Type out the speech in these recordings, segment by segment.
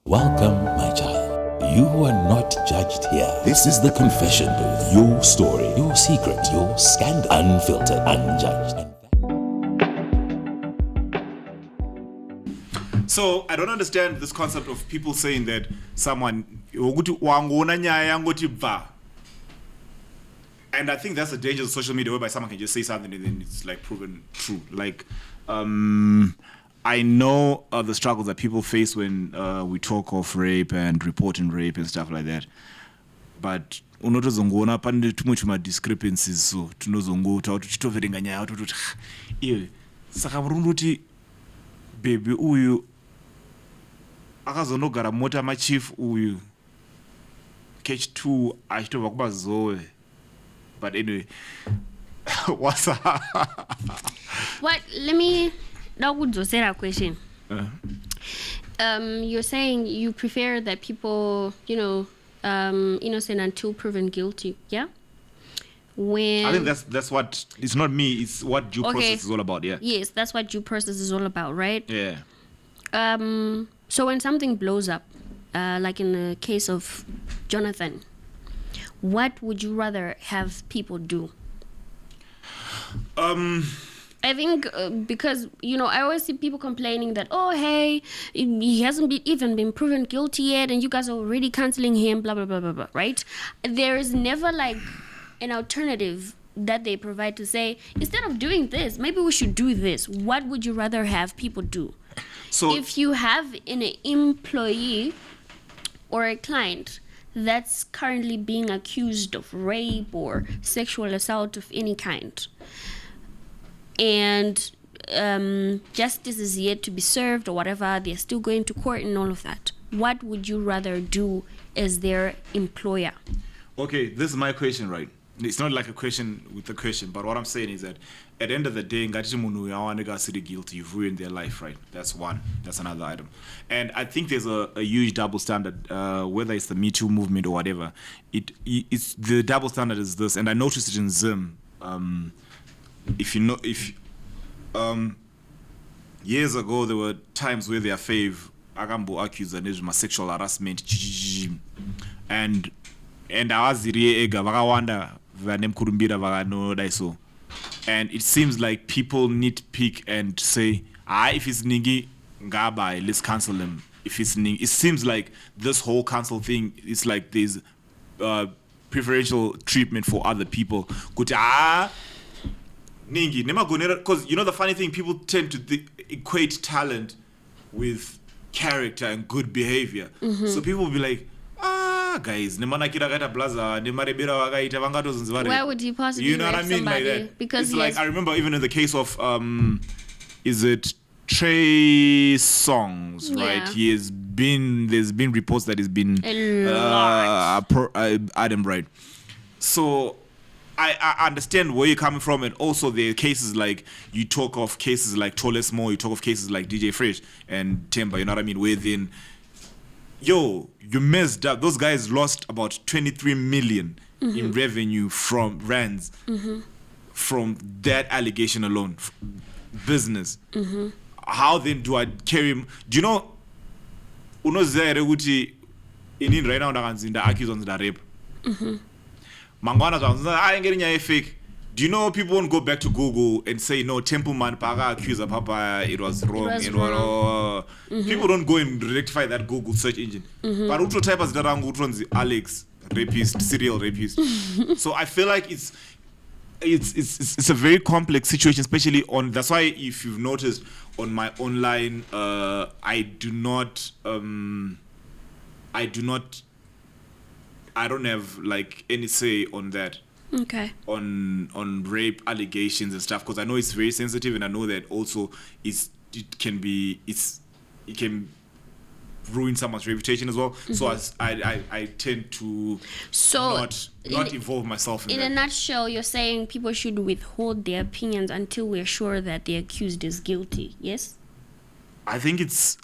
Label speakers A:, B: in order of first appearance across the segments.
A: Welcome, my child. You are not judged here. This is the confession booth. Your story, your secret, your scandal. Unfiltered, unjudged.
B: So I don't understand this concept of people saying that someone wangona nyaya yangoti bva. And I think that's the danger of social media, whereby someone can just say something and then it's like proven true. Like, I know the struggles that people face when we talk of rape and reporting rape and stuff like that. But unotozongona pane tumwe tuma discrepancies, so tunozongota kuti chitoverenga nyaya kuti iwe saka murundoti baby uyu akazonogara mota machief uyu catch 2 achitobva kubazowe. But anyway, what's up?
C: What? Let me. That would just say that question. You're saying you prefer that people, innocent until proven guilty. Yeah. When
B: I think that's what it's not me. It's what due process is all about. Yeah.
C: Yes, that's what due process is all about, right?
B: Yeah.
C: So when something blows up, like in the case of Jonathan, what would you rather have people do? I think because, I always see people complaining that, oh, hey, he hasn't even been proven guilty yet and you guys are already canceling him, blah, blah, blah, blah, blah, right? There is never like an alternative that they provide to say, instead of doing this, maybe we should do this. What would you rather have people do?
B: So
C: if you have an employee or a client that's currently being accused of rape or sexual assault of any kind, and justice is yet to be served or whatever, they're still going to court and all of that, what would you rather do as their employer? Okay,
B: this is my question, right? It's not like a question with a question, but what I'm saying is that at the end of the day, guilty, you've ruined their life, right? That's one. That's another item. And I think there's a huge double standard, whether it's the Me Too movement or whatever. It's the double standard is this, and I noticed it in Zim. Years ago, there were times where their fave Agambo accused of sexual harassment, and awaziriye ega vakawanda vanemkurumbira vakanoda so. And it seems like people nitpick and say, if it's Ningi Ngabai, let's cancel him. If it's Ningi, it seems like this whole cancel thing is like there's preferential treatment for other people. Ningi, because the funny thing, people tend to equate talent with character and good behavior. Mm-hmm. So people will be like, guys, why
C: would you possibly
B: what I mean by that?
C: Because
B: it's like I remember even in the case of is it Trey Songz, right? There's been reports that he's been Adam, right? So I understand where you're coming from, and also there are cases like you talk of cases like Toles Mo, you talk of cases like DJ Fresh and Temba, you know what I mean? Within you messed up. Those guys lost about 23 million in revenue from rands from that allegation alone. Business. How then do I carry him? Do you know? In right now, the accused on the rape. Mangwana fake. Do you know people won't go back to Google and say no, Templeman Paga accused of Papa, it was wrong. People don't go and rectify that Google search engine. But Utro type as the Alex rapist, serial rapist. So I feel like it's a very complex situation, especially on. That's why if you've noticed on my online, I don't have like any say on that.
C: Okay.
B: On rape allegations and stuff, because I know it's very sensitive, and I know that also it can ruin someone's reputation as well. So I tend to not involve myself in that.
C: In a nutshell, you're saying people should withhold their opinions until we're sure that the accused is guilty. Yes.
B: I think it's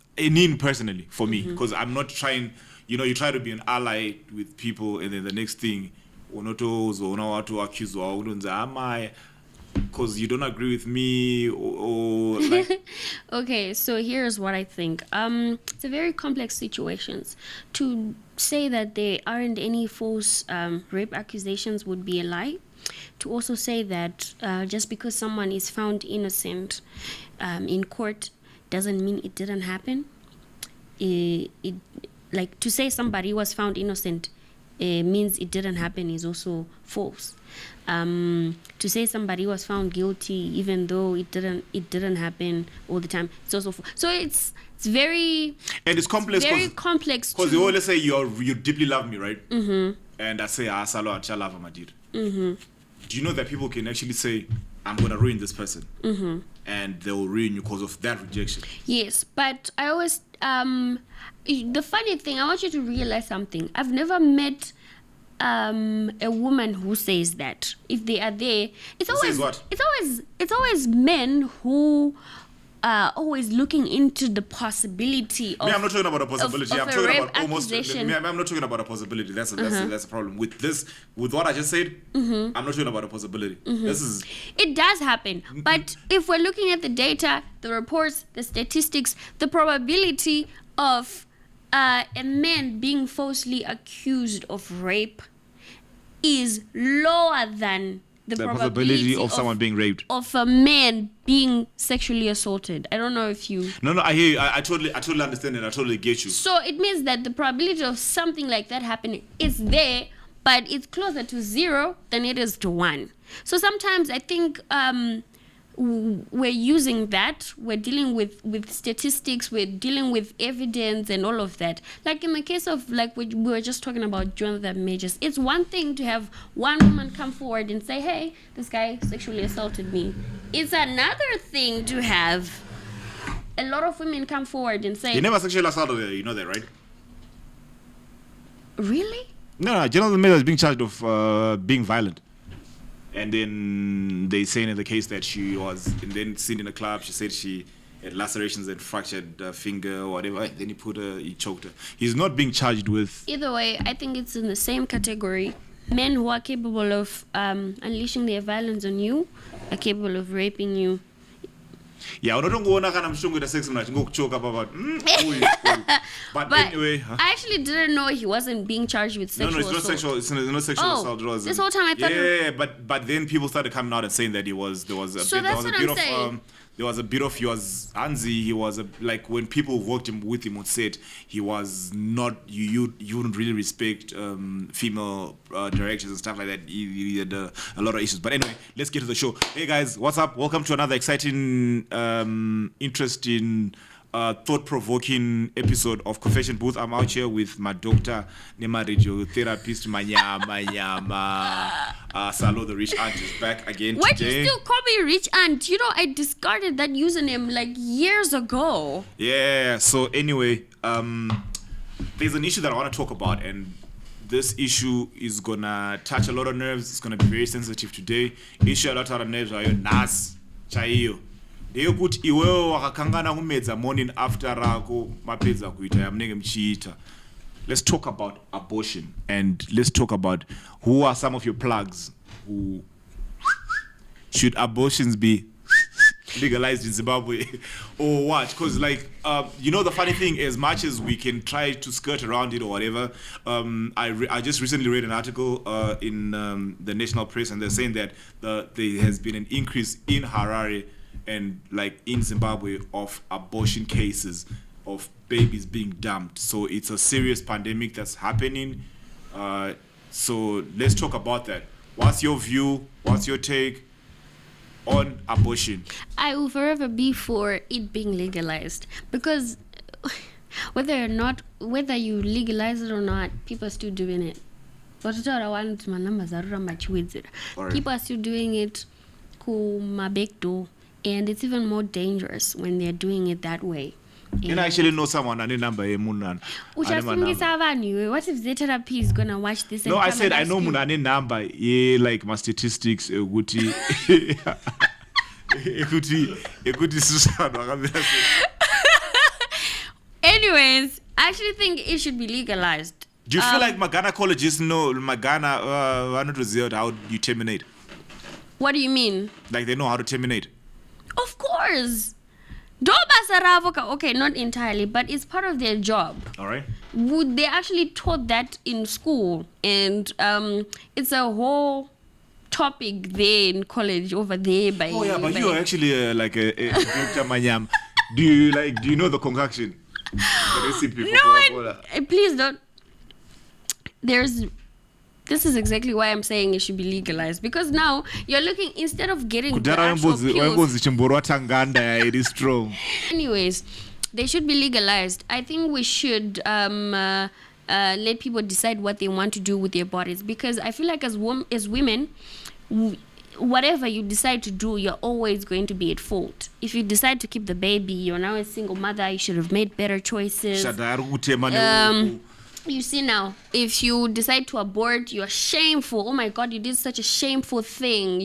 B: personally for me, because I'm not trying. You try to be an ally with people, and then the next thing. because you don't agree with me or like.
C: Okay, so here's what I think. It's a very complex situations. To say that there aren't any false rape accusations would be a lie. To also say that just because someone is found innocent in court doesn't mean it didn't happen. It like to say somebody was found innocent means it didn't happen is also false. To say somebody was found guilty even though it didn't happen all the time, it's also false. So it's very,
B: and it's complex.
C: Very complex.
B: Because you always say you deeply love me, right? Mm-hmm. And I say salo love my dear. Mm-hmm. Do you know that people can actually say I'm gonna ruin this person, mm-hmm. and they will ruin you because of that rejection?
C: Yes, but I always the funny thing, I want you to realize something. I've never met a woman who says that. If they are there, it's
B: Who
C: always
B: says what?
C: It's always men who are always looking into the possibility of.
B: I'm not talking about a possibility.
C: Of
B: I'm talking
C: rape
B: about almost.
C: accusation.
B: I'm not talking about a possibility. That's a problem with this. With what I just said, I'm not talking about a possibility. This is.
C: It does happen, but if we're looking at the data, the reports, the statistics, the probability of a man being falsely accused of rape is lower than the
B: probability of someone being raped,
C: of a man being sexually assaulted. I don't know if you.
B: No, I hear you. I totally understand it. I totally get you.
C: So it means that the probability of something like that happening is there, but it's closer to 0 than it is to 1. So sometimes I think we're using that. We're dealing with statistics. We're dealing with evidence and all of that. Like in the case of, like we were just talking about Jonathan Majors, it's one thing to have one woman come forward and say, hey, this guy sexually assaulted me. It's another thing to have a lot of women come forward and say,
B: he never sexually assaulted her, you know that, right?
C: Really?
B: No, Jonathan Majors is being charged of being violent. And then they say in the case that she was, and then seen in a club, she said she had lacerations and fractured finger or whatever. Then he choked her. He's not being charged with.
C: Either way, I think it's in the same category. Men who are capable of unleashing their violence on you are capable of raping you.
B: Yeah, unotongoona kana mushongoita sex mnati ngokuchoka papa. But anyway,
C: I actually didn't know he wasn't being charged with sexual assault.
B: No, it's not sexual. It's not sexual assault. It was,
C: this whole time I thought.
B: Yeah, but then people started coming out and saying that there was a bit of he was Anzi. He was like when people worked with him on set, he was not you wouldn't really respect female directors and stuff like that. He had a lot of issues. But anyway, let's get to the show. Hey guys, what's up? Welcome to another exciting, interesting, thought-provoking episode of Confession Booth. I'm out here with my doctor, Nema radiotherapist, Salo the Rich Aunt is back again
C: Why
B: today.
C: do you still call me Rich Aunt? You know, I discarded that username like years ago.
B: Yeah, so anyway, there's an issue that I want to talk about, and this issue is gonna touch a lot of nerves. It's gonna be very sensitive today. Issue a lot of nerves are your nas chaiyo. Ndeyekuti iwewe wakakangana kumedza morning after rako mapedza kuita yamunenge muchiita. Let's talk about abortion, and let's talk about who are some of your plugs who should abortions be legalized in Zimbabwe or what? Because like the funny thing, as much as we can try to skirt around it or whatever, I just recently read an article in the national press, and they're saying that there has been an increase in Harare and like in Zimbabwe of abortion cases of babies being dumped. So it's a serious pandemic that's happening. So let's talk about that. What's your view? What's your take on abortion? I
C: will forever be for it being legalized, because whether you legalize it or not, people are still doing it. People are still doing it and it's even more dangerous when they're doing it that way.
B: And I actually know someone and number Munan.
C: What if the therapy is gonna watch this?
B: No, I said I know Munane number. Yeah, like my statistics.
C: Anyways, I actually think it should be legalized.
B: Do you feel like my gynecologists know my Ghana how you terminate?
C: What do you mean?
B: Like they know how to terminate.
C: Of course. Okay, not entirely, but it's part of their job.
B: All right.
C: They actually taught that in school, and it's a whole topic there in college over there. But
B: you are actually like a Dr. Manyam. Do you know the concoction? The recipe for Coca-Cola?
C: Please don't. This is exactly why I'm saying it should be legalized, because now you're looking, instead of getting the actual pills.
B: It is strong.
C: Anyways, they should be legalized. I think we should let people decide what they want to do with their bodies, because I feel like as women, whatever you decide to do, you're always going to be at fault. If you decide to keep the baby, you're now a single mother, you should have made better choices. You see now, if you decide to abort, you're shameful. Oh my God, you did such a shameful thing.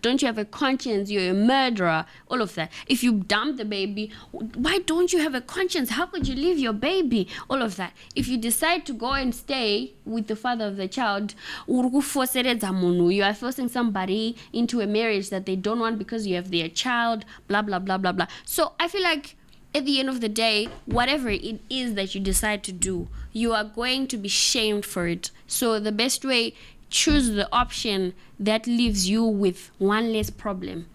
C: Don't you have a conscience? You're a murderer. All of that. If you dump the baby, why don't you have a conscience? How could you leave your baby? All of that. If you decide to go and stay with the father of the child, you are forcing somebody into a marriage that they don't want because you have their child, blah, blah, blah, blah, blah. So I feel like at the end of the day, whatever it is that you decide to do, you are going to be shamed for it. So the best way, choose the option that leaves you with one less problem.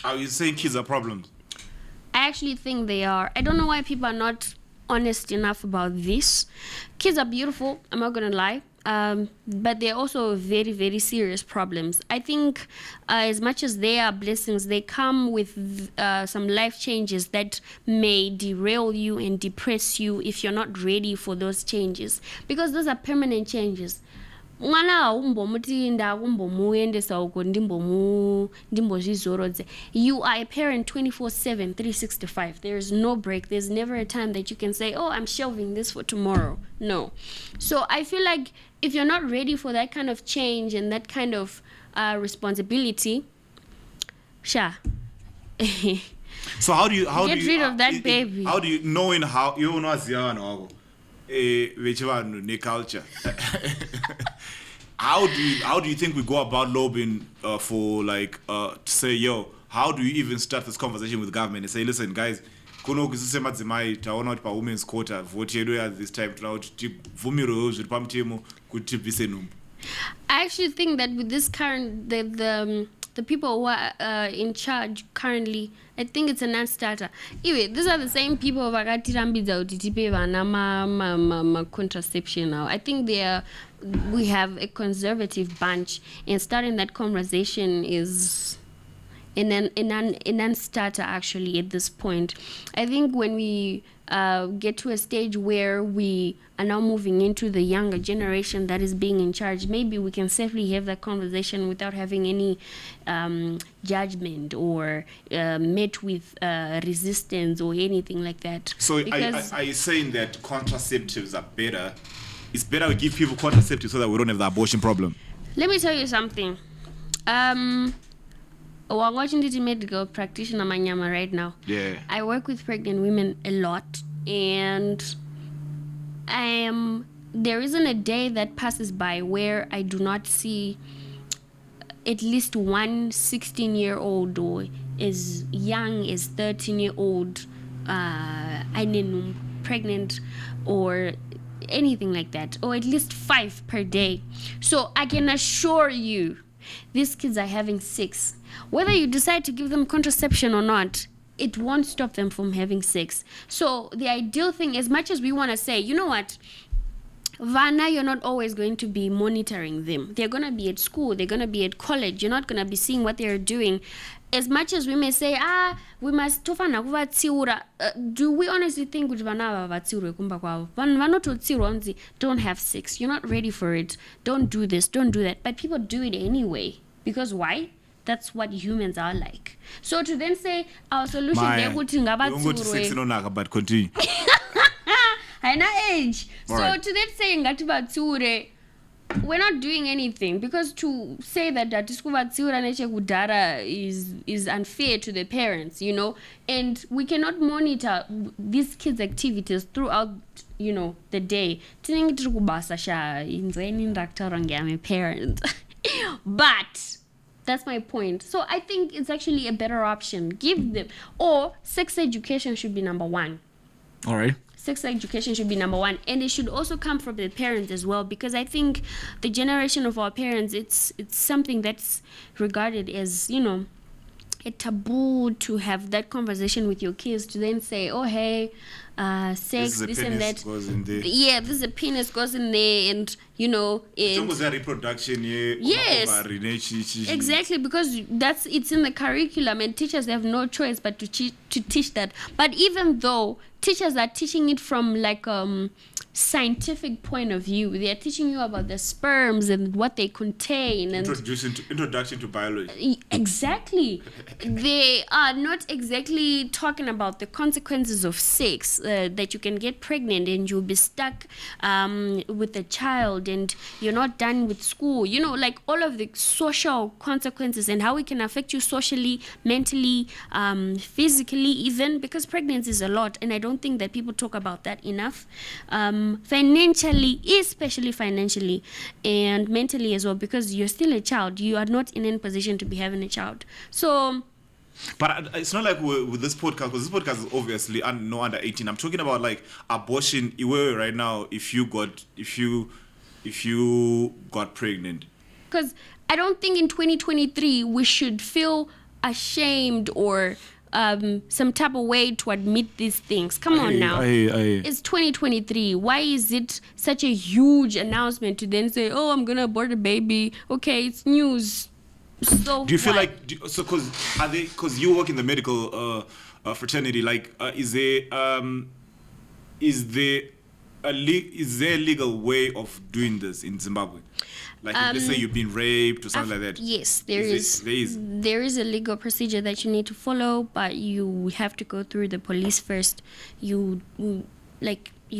B: Are you saying kids are problems?
C: I actually think they are. I don't know why people are not honest enough about this. Kids are beautiful, I'm not gonna lie. But they're also very, very serious problems. I think as much as they are blessings, they come with some life changes that may derail you and depress you if you're not ready for those changes, because those are permanent changes. You are a parent 24/7, 365. There's no break. There's never a time that you can say, oh, I'm shelving this for tomorrow. No. So I feel like if you're not ready for that kind of change and that kind of responsibility, So
B: how do you
C: get rid of that baby?
B: How do you knowing how you know culture? How do you think we go about lobbying for like to say, yo, how do you even start this conversation with government and say, listen guys, women's quota vote at this time
C: I actually think that with this current the people who are in charge currently, I think it's a non-starter. Anyway, these are the same people who are contraception now. I think we have a conservative bunch, and starting that conversation is a non-starter actually at this point. I think when we get to a stage where we are now moving into the younger generation that is being in charge, maybe we can safely have that conversation without having any judgment or met with resistance or anything like that.
B: So are you saying that contraceptives are better? It's better we give people contraceptives so that we don't have the abortion problem?
C: Let me tell you something. I'm watching the medical practitioner Manyama right now.
B: Yeah.
C: I work with pregnant women a lot, and there isn't a day that passes by where I do not see at least one 16-year-old or as young as 13-year-old pregnant or anything like that, or at least 5 per day. So I can assure you, these kids are having sex. Whether you decide to give them contraception or not, it won't stop them from having sex. So the ideal thing, as much as we want to say, you know what, Vana, you're not always going to be monitoring them. They're going to be at school, they're going to be at college, you're not going to be seeing what they're doing. As much as we may say, we must do we honestly think don't have sex, you're not ready for it, don't do this, don't do that, but people do it anyway. Because why? That's what humans are like. So to then say our solution
B: but continue.
C: age. So to then say we're not doing anything, because to say that is unfair to the parents, you know, and we cannot monitor these kids' activities throughout, you know, the day. I'm a parent. But That's my point. So I think it's actually a better option. Give them, or sex education should be number one.
B: All right.
C: Sex education should be number one, and it should also come from the parents as well, because I think the generation of our parents, it's something that's regarded as, you know, a taboo to have that conversation with your kids, to then say, oh hey, sex, this and that.
B: Goes in there.
C: Yeah, this is a penis goes in there, and you know,
B: it was a reproduction.
C: Yes, exactly, because it's in the curriculum, and teachers have no choice but to teach that. But even though teachers are teaching it from like scientific point of view, they are teaching you about the sperms and what they contain, and
B: introduction to biology.
C: Exactly. They are not exactly talking about the consequences of sex, that you can get pregnant and you'll be stuck with a child, and you're not done with school, you know, like all of the social consequences and how it can affect you socially, mentally, physically even, because pregnancy is a lot, and I don't think that people talk about that enough. Financially, especially financially, and mentally as well, because you're still a child. You are not in any position to be having a child. So,
B: but it's not like with this podcast, because this podcast is obviously no under 18. I'm talking about like abortion. Right now, if you got pregnant,
C: because I don't think in 2023 we should feel ashamed or some type of way to admit these things. Come on now. It's 2023. Why is it such a huge announcement to then say, oh, I'm gonna abort a baby? Okay, it's news. So
B: do you feel like because you work in the medical fraternity, like is there a legal way of doing this in Zimbabwe? Like let's say you've been raped or something like that.
C: Yes, there is a legal procedure that you need to follow, but you have to go through the police first. You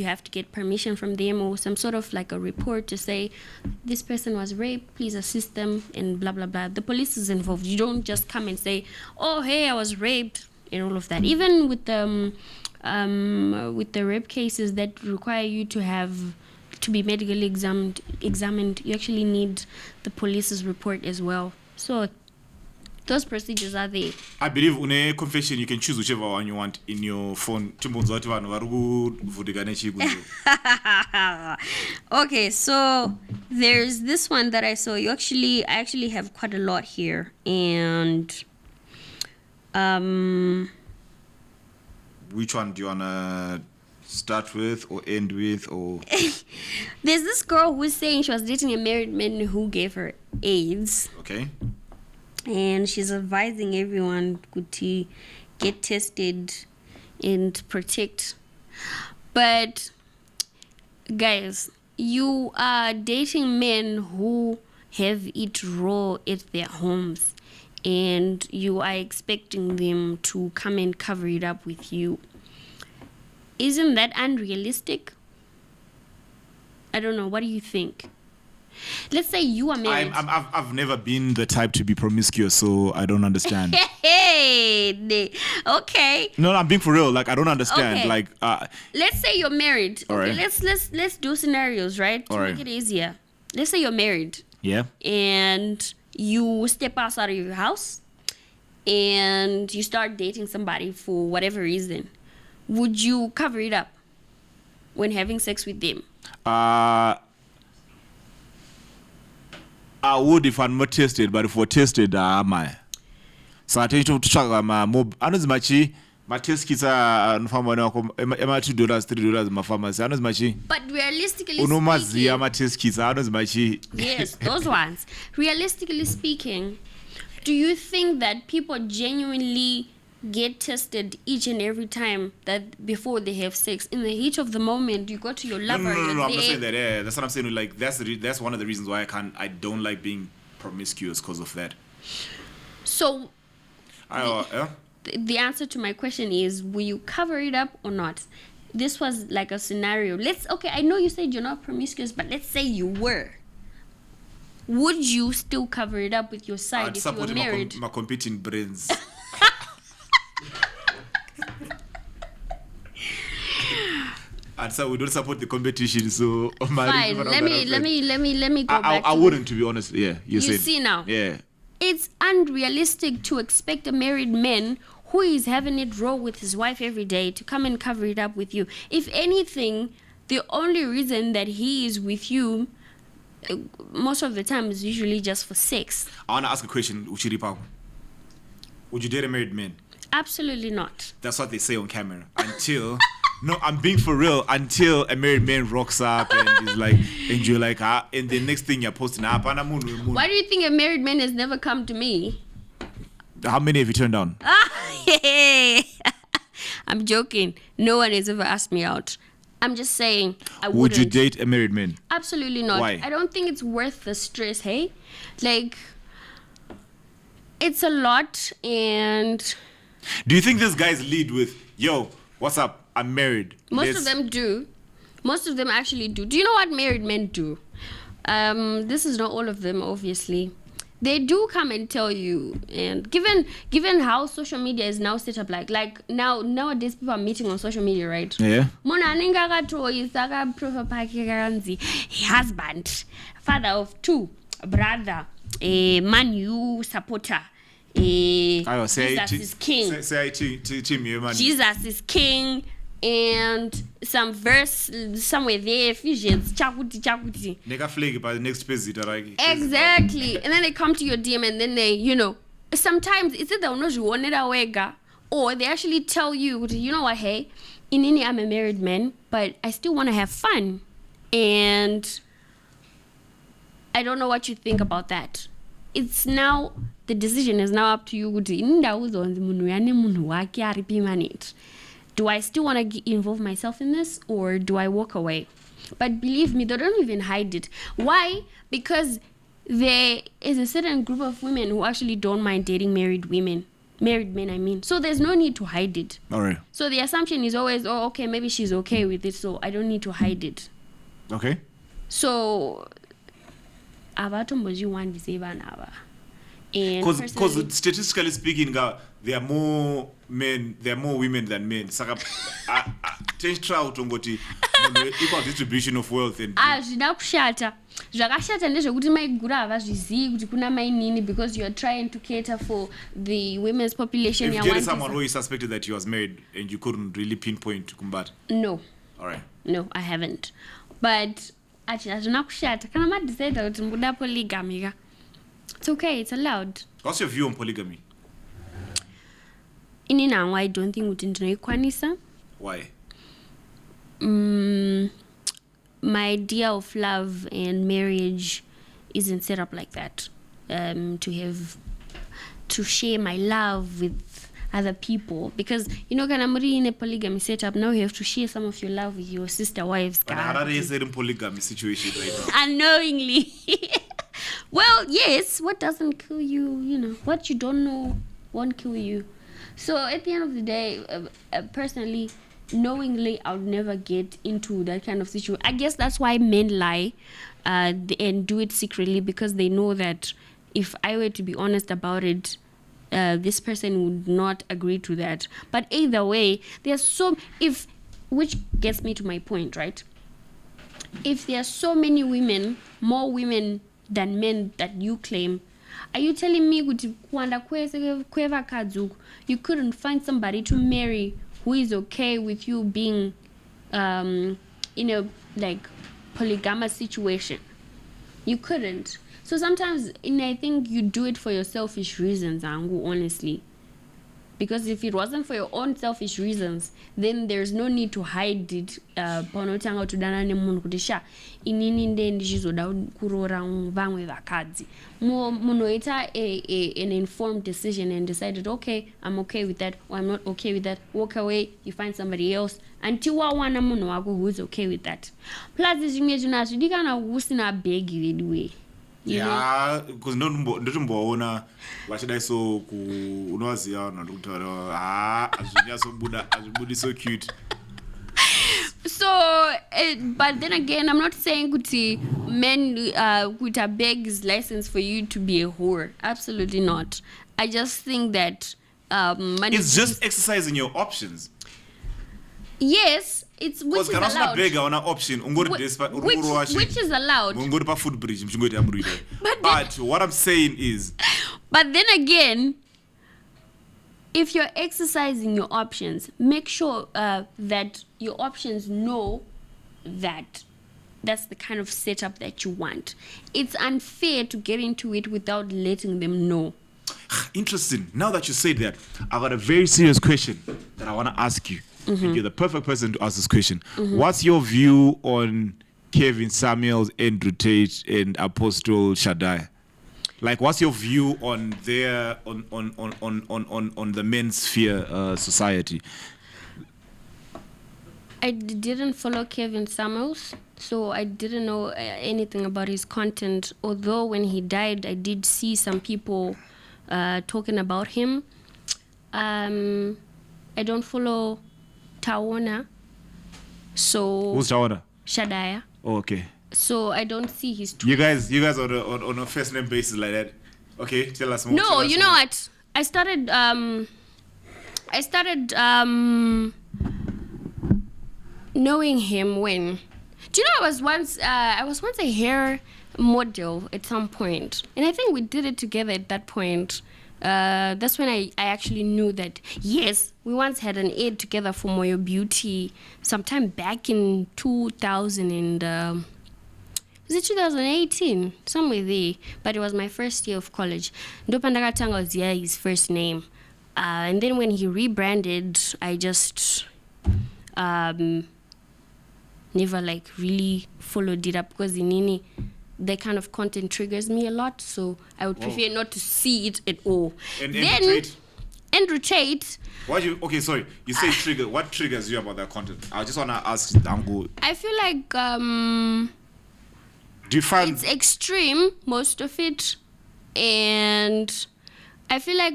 C: have to get permission from them, or some sort of like a report to say this person was raped, please assist them, and blah blah blah. The police is involved. You don't just come and say, oh hey, I was raped, and all of that. Even with the rape cases that require you to be medically examined, you actually need the police's report as well. So those procedures are there.
B: I believe in a confession you can choose whichever one you want in your phone.
C: Okay, so there's this one that I saw. I actually have quite a lot here, and
B: which one do you wanna start with or end with? Or
C: there's this girl who's saying she was dating a married man who gave her AIDS.
B: Okay.
C: And she's advising everyone to get tested and protect. But guys, you are dating men who have it raw at their homes, and you are expecting them to come and cover it up with you. Isn't that unrealistic? I don't know. What do you think? Let's say you are married.
B: I've never been the type to be promiscuous, so I don't understand.
C: Hey, okay.
B: No, I'm being for real. Like I don't understand.
C: Okay.
B: Like,
C: let's say you're married.
B: All
C: Okay,
B: right.
C: let's do scenarios, right? To make it easier. Let's say you're married.
B: Yeah.
C: And you step outside of your house, and you start dating somebody for whatever reason. Would you cover it up when having sex with them?
B: I would if I'm not tested, but if we're tested, am I? So I tend to check my mob. I know machi. My test kits are $2, $3 in my pharmacy. I know machi.
C: But realistically speaking,
B: my test kits. I know machi.
C: Yes, those ones. Realistically speaking, do you think that people genuinely get tested each and every time that before they have sex? In the heat of the moment, you go to your lover.
B: No, I'm not saying that. Yeah, that's what I'm saying. Like that's one of the reasons why I don't like being promiscuous, because of that.
C: So, the answer to my question is: will you cover it up or not? This was like a scenario. I know you said you're not promiscuous, but let's say you were. Would you still cover it up with your side if you were married?
B: My competing brains. And so we don't support the competition, so
C: fine. Let me go back.
B: I wouldn't, to be honest. Yeah, you said.
C: See now.
B: Yeah.
C: it's unrealistic to expect a married man who is having it raw with his wife every day to come and cover it up with you. If anything, the only reason that he is with you most of the time is usually just for sex.
B: I want to ask a question, Uchiripa. Would you date a married man?
C: Absolutely not.
B: That's what they say on camera. Until, no, I'm being for real. Until a married man rocks up and is like, and you're like, and the next thing you're posting,
C: why do you think a married man has never come to me?
B: How many have you turned down?
C: I'm joking. No one has ever asked me out. I'm just saying, I wouldn't.
B: Would you date a married man?
C: Absolutely not.
B: Why?
C: I don't think it's worth the stress, hey? Like, it's a lot, and...
B: Do you think these guys lead with, yo, what's up? I'm married.
C: Most of them do. Most of them actually do. Do you know what married men do? This is not all of them, obviously. They do come and tell you, and given how social media is now set up, like nowadays people are meeting on social media, right?
B: Yeah.
C: Husband, father of 2, brother, a Man U supporter. Jesus is king. Jesus is king. And some verse somewhere there, Ephesians, chakuti.
B: Nigga flag by the next page.
C: Exactly. And then they come to your DM and then they, sometimes it's either wega, or they actually tell you, you know what, hey, inini, I'm a married man, but I still want to have fun. And I don't know what you think about that. It's now, the decision is now up to you. Do I still want to involve myself in this, or do I walk away? But believe me, they don't even hide it. Why? Because there is a certain group of women who actually don't mind dating married men, I mean. So there's no need to hide it.
B: All right.
C: So the assumption is always, oh, okay, maybe she's okay with it, so I don't need to hide it.
B: Okay.
C: So,
B: because statistically speaking, there are more women than men. Equal distribution of wealth and
C: zvakashata ndezvekuti maigura havazvizii kuti kuna mainini, because you are trying to cater for the women's population.
B: If you get someone who you suspected that he was married and you couldn't really pinpoint kumbat.
C: No.
B: All right.
C: No, I haven't. But hazvina kushata kana madecide kuti muda polygamy. It's okay, it's allowed.
B: What's your view on polygamy?
C: Ini nangu, I don't think kuti ndinoikwanisa.
B: Why?
C: My idea of love and marriage isn't set up like that. To share my love with other people, because kana muri in a polygamy setup, now you have to share some of your love with your sister wives.
B: But Harare is in polygamy situation right now.
C: Unknowingly. Well, yes, what doesn't kill you, what you don't know won't kill you. So at the end of the day, personally, knowingly, I would never get into that kind of situation. I guess that's why men lie and do it secretly, because they know that if I were to be honest about it, this person would not agree to that. But either way, which gets me to my point, right? If there are so many women, more women than men that you claim, are you telling me you couldn't find somebody to marry who is okay with you being in a polygamous situation? You couldn't. So sometimes, I think you do it for your selfish reasons, Angu, honestly. Because if it wasn't for your own selfish reasons, then there's no need to hide it. Panotanga tudana ne munhu kuti sha inini nde ndichizoda kurora vamwe vakadzi. Munoita an informed decision and decided, okay, I'm okay with that, or I'm not okay with that. Walk away, you find somebody else until wawana munhu wako who is okay with that. Plus zvimwe zvinhu hazvidikana usina bhegi anyway.
B: Yeah, because ndotomboona vachidaiso unovaziva ndokuti azvibudi so cute.
C: So but then again, I'm not saying kuti men kuita beg is license for you to be a whore. Absolutely not. I just think that money,
B: it's just exercising your options.
C: Yes, it's which is allowed.
B: Big on an option,
C: which is allowed.
B: Footbridge. But what I'm saying is,
C: But then again, if you're exercising your options, make sure that your options know that that's the kind of setup that you want. It's unfair to get into it without letting them know.
B: Interesting. Now that you said that, I got a very serious question that I want to ask you. And you're the perfect person to ask this question. What's your view on Kevin Samuels, Andrew Tate, and Apostle Shaddai? Like, what's your view on their on the men's sphere society?
C: I didn't follow Kevin Samuels, so I didn't know anything about his content. Although when he died, I did see some people talking about him. I don't follow Tawana. So
B: Who's Tawana?
C: Shaddai.
B: Oh, okay.
C: So I don't see his tweets.
B: You guys on a first name basis like that. Okay, tell us more.
C: No, you know what? I started knowing him when. Do you know I was once a hair model at some point, and I think we did it together at that point. That's when I actually knew that, yes, we once had an ad together for Moyo Beauty sometime back in 2000 and was it 2018? Somewhere there. But it was my first year of college. Ndopandakatanga was his first name. And then when he rebranded, I just never like really followed it up because in that kind of content triggers me a lot, so I would prefer not to see it at all.
B: And
C: then Andrew Tate.
B: Okay, sorry. You say trigger. What triggers you about that content? I just wanna ask Dango.
C: I feel like
B: do you find
C: it's extreme, most of it, and I feel like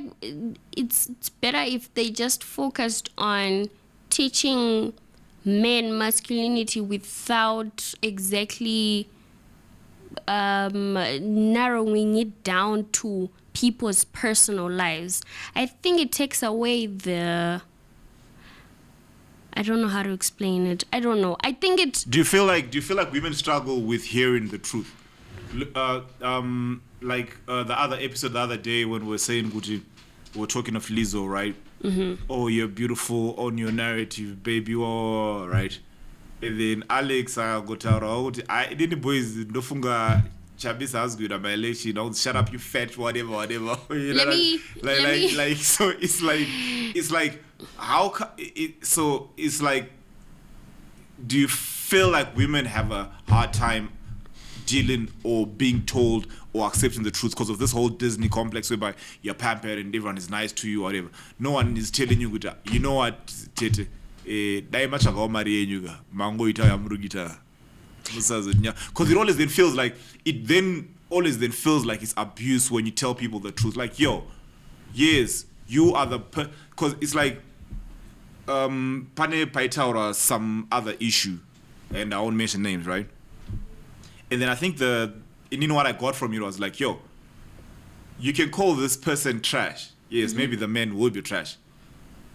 C: it's better if they just focused on teaching men masculinity without exactly narrowing it down to people's personal lives. I think it takes away I don't know how to explain it. I don't know. I think it.
B: Do you feel like women struggle with hearing the truth? The other episode the other day when we were saying Gucci, we were talking of Lizzo, right? Oh, you're beautiful on your narrative, baby. Oh, right. And then Alex got out. I didn't boys no funga Chabis has good at my leg. You know, shut up, you fat, whatever. You know, like so it's like how so it's like, do you feel like women have a hard time dealing or being told or accepting the truth because of this whole Disney complex whereby you're pampered and everyone is nice to you or whatever? No one is telling you, you know what, Tete, because it always then feels like it's abuse when you tell people the truth. Like, yo, yes, you are the because it's like Pane Paitaura some other issue, and I won't mention names, right? And then I think what I got from it was like, yo, you can call this person trash. Yes, maybe the men will be trash,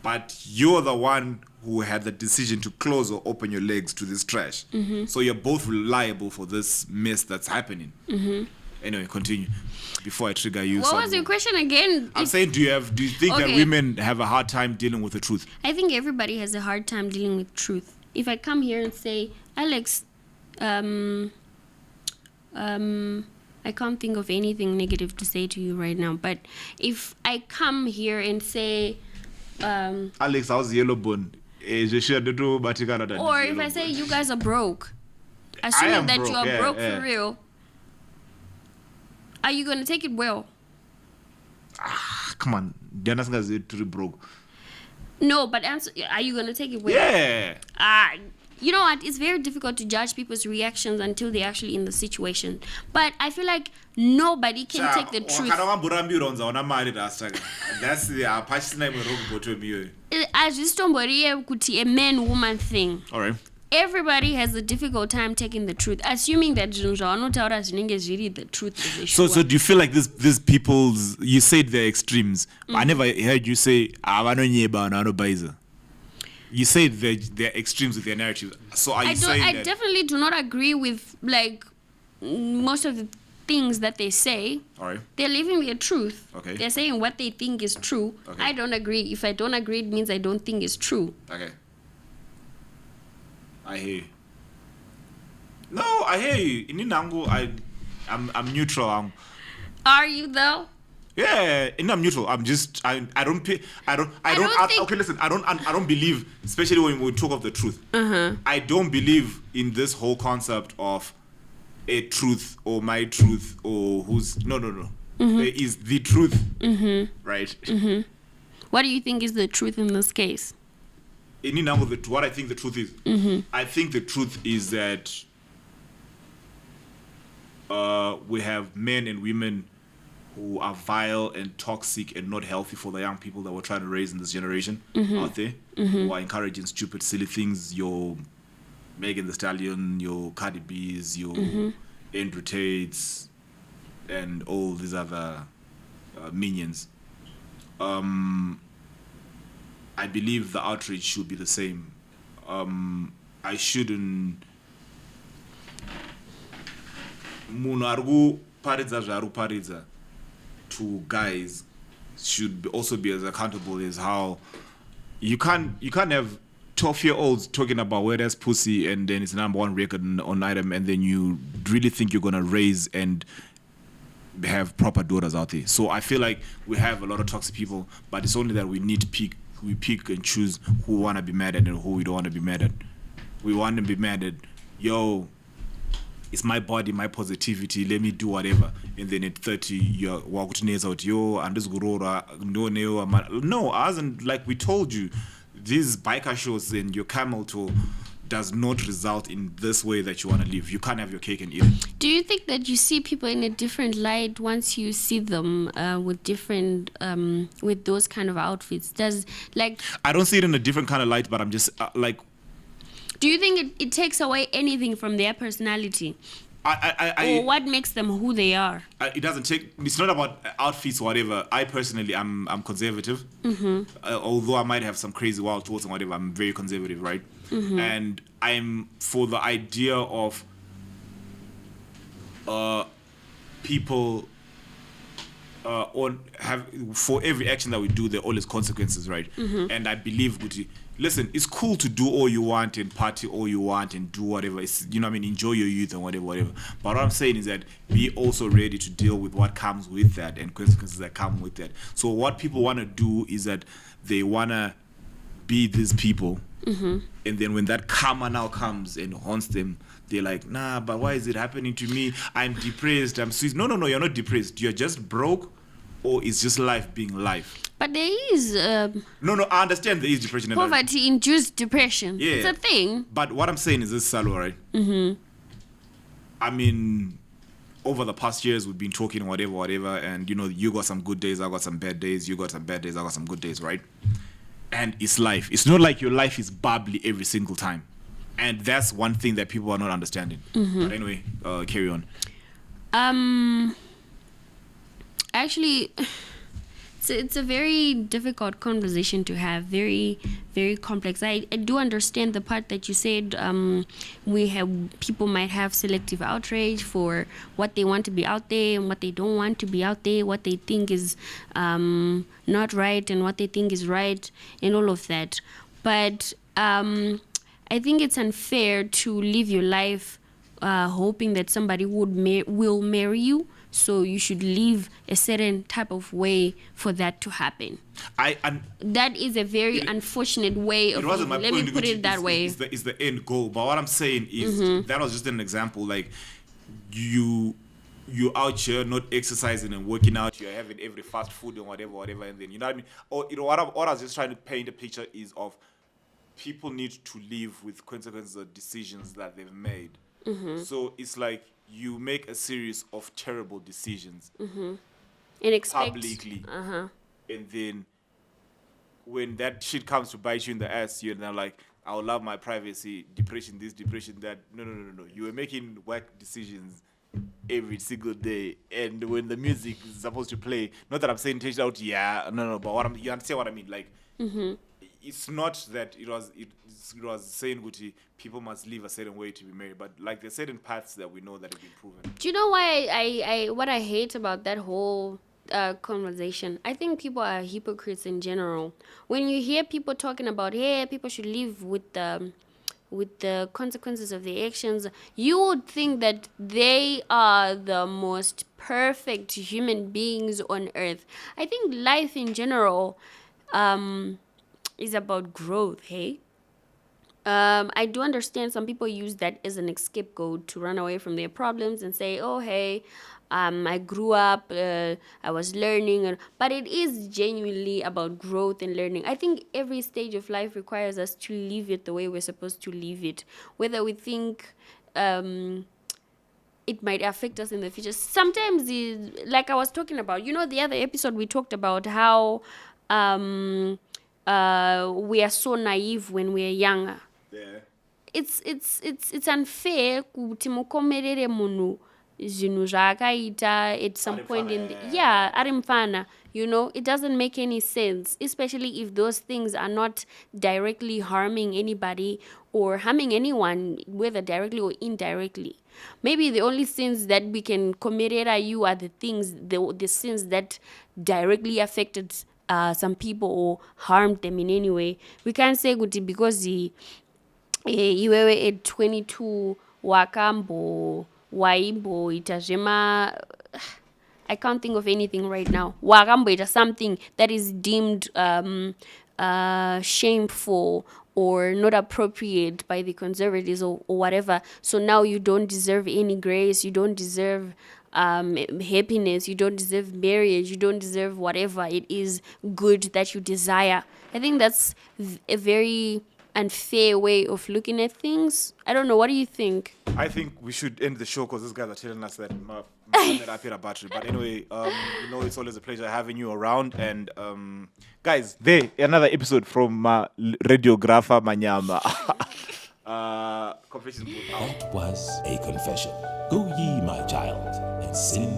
B: but you're the one who had the decision to close or open your legs to this trash. So you're both liable for this mess that's happening. Anyway, continue before I trigger you.
C: What was your question again?
B: I'm saying, do you think that women have a hard time dealing with the truth?
C: I think everybody has a hard time dealing with truth. If I come here and say, Alex, I can't think of anything negative to say to you right now, but if I come here and say,
B: Alex, how's yellow bone? Or
C: if I say you guys are broke, assuming that you are broke for real, are you going to take it well?
B: Come on, Diana's to broke.
C: No, but answer, are you going to take it well?
B: Yeah.
C: You know what? It's very difficult to judge people's reactions until they're actually in the situation. But I feel like nobody can take the truth.
B: That's the passion
C: a man-woman thing.
B: All right.
C: Everybody has a difficult time taking the truth, assuming that the truth is
B: so do you feel like these people's, you said they're extremes, I never heard you say you said they're extremes with their narrative. So are you saying
C: I
B: that?
C: definitely do not agree with like most of the things that they say,
B: All right.
C: they're living their truth.
B: Okay.
C: They're saying what they think is true.
B: Okay.
C: I don't agree. If I don't agree, it means I don't think it's true.
B: Okay. I hear you. No, I hear you. In Inango, I'm neutral.
C: Are you though?
B: Yeah, I'm neutral. I'm just I don't pay, I don't
C: think-
B: okay, listen. I don't believe, especially when we talk of the truth. I don't believe in this whole concept of a truth or my truth or who's no. There is the truth. Right?
C: What do you think is the truth in this case?
B: In number what I think the truth is. I think the truth is that we have men and women who are vile and toxic and not healthy for the young people that we're trying to raise in this generation out there, who are encouraging stupid, silly things. Your Megan Thee Stallion, your Cardi B's, your Andrew Tates, and all these other minions. I believe the outrage should be the same. I shouldn't. Munhu ari kuparidza zvaari kuparidza to guys should also be as accountable as how you can't have 12-year-olds talking about wet ass pussy and then it's #1 record on item and then you really think you're gonna raise and have proper daughters out there. So I feel like we have a lot of toxic people, but it's only that we pick and choose who we wanna be mad at and who we don't wanna be mad at. We want to be mad at, yo, it's my body, my positivity, let me do whatever. And then at 30, you're walking out, yo, and this gurora, no, I wasn't, like we told you, these biker shows and your camel tour does not result in this way that you want to live. You can't have your cake and eat it.
C: Do you think that you see people in a different light once you see them with different, with those kind of outfits?
B: I don't see it in a different kind of light, but I'm just
C: do you think it takes away anything from their personality? Or what makes them who they are?
B: It doesn't take. It's not about outfits or whatever. I personally, I'm conservative. Although I might have some crazy wild thoughts and whatever, I'm very conservative, right? And I'm for the idea of people for every action that we do, there are always consequences, right? And I believe, listen, it's cool to do all you want and party all you want and do whatever. It's, you know what I mean? Enjoy your youth and whatever. But what I'm saying is that be also ready to deal with what comes with that and consequences that come with that. So what people want to do is that they want to be these people. And then when that karma now comes and haunts them, they're like, nah, but why is it happening to me? I'm depressed. I'm suicidal. No, you're not depressed. You're just broke, or it's just life being life.
C: But there is
B: no, I understand there is depression.
C: Poverty-induced depression.
B: Yeah.
C: It's a thing.
B: But what I'm saying is this, Salo, right? I mean, over the past years, we've been talking whatever, and, you know, you got some good days, I got some bad days, you got some bad days, I got some good days, right? And it's life. It's not like your life is bubbly every single time. And that's one thing that people are not understanding. But anyway, carry on.
C: Actually, it's a very difficult conversation to have, very, very complex. I do understand the part that you said people might have selective outrage for what they want to be out there and what they don't want to be out there, what they think is not right and what they think is right and all of that. But I think it's unfair to live your life hoping that somebody will marry you. So you should live a certain type of way for that to happen. That is a very unfortunate way of living. Let me put it that way.
B: It's the end goal. But what I'm saying is that was just an example. Like you out here not exercising and working out. You're having every fast food and whatever, and then you know what I mean. Or you know what I was just trying to paint a picture is of people need to live with consequences of decisions that they've made. So it's like you make a series of terrible decisions
C: and expect
B: publicly, and then when that shit comes to bite you in the ass, you're now like, I'll love my privacy, depression this, depression that. No. You were making work decisions every single day, and when the music is supposed to play, not that I'm saying take it out, but you understand what I mean, like. It's not that it's was saying Guti, people must live a certain way to be married, but like there's certain paths that we know that have been proven.
C: Do you know why I what I hate about that whole conversation? I think people are hypocrites in general. When you hear people talking about, hey, people should live with the consequences of their actions, you would think that they are the most perfect human beings on earth. I think life in general is about growth, hey? I do understand some people use that as an scapegoat to run away from their problems and say, oh, hey, I grew up, I was learning. But it is genuinely about growth and learning. I think every stage of life requires us to live it the way we're supposed to live it. Whether we think it might affect us in the future. Sometimes, like I was talking about, the other episode we talked about how we are so naive when we're younger.
B: Yeah.
C: It's unfair kuti mukomerere munhu zvinhu zvaakaita at some point in ari mfana, it doesn't make any sense, especially if those things are not directly harming anybody or harming anyone, whether directly or indirectly. Maybe the only sins that we can komerera you are the things, the sins that directly affected some people or harmed them in any way. We can't say kuti because iwewe at 22 waimboita zvema, I can't think of anything right now. Wakamboita something that is deemed shameful or not appropriate by the conservatives or whatever. So now you don't deserve any grace. You don't deserve happiness. You don't deserve marriage. You don't deserve whatever it is good that you desire. I think that's a very unfair way of looking at things. I don't know. What do you think?
B: I think we should end the show because these guys are telling us that I've hit a battery. But anyway, it's always a pleasure having you around. And guys, another episode from Radiographer Manyama. Confessions Booth out.
A: That was a confession. Go ye, my child, and sin